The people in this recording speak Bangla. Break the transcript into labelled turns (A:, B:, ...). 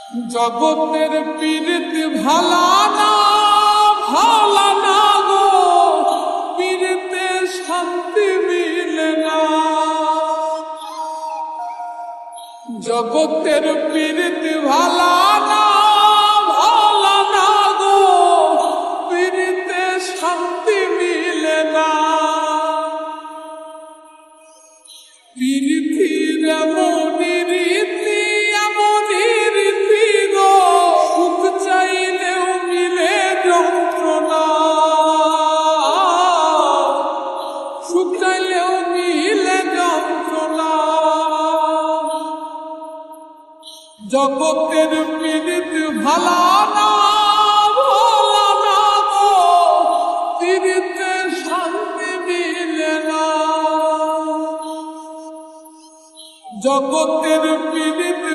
A: জগতের পীড়িত ভালা না গো, পীড়িতে শান্তি মিলে না। জগতের পীড়িত ভালা না গো, পীড়িতে শান্তি মিলে না। পীড়িতির এমনই রীতি গো, সুখ চাইলেও মিলে যন্ত্রণা, সুখ চাইলেও মিলে যন্ত্রণা। জগতের পীড়িত ভালা না গো, পীড়িতে শান্তি মিলে না। জগতের পীড়িত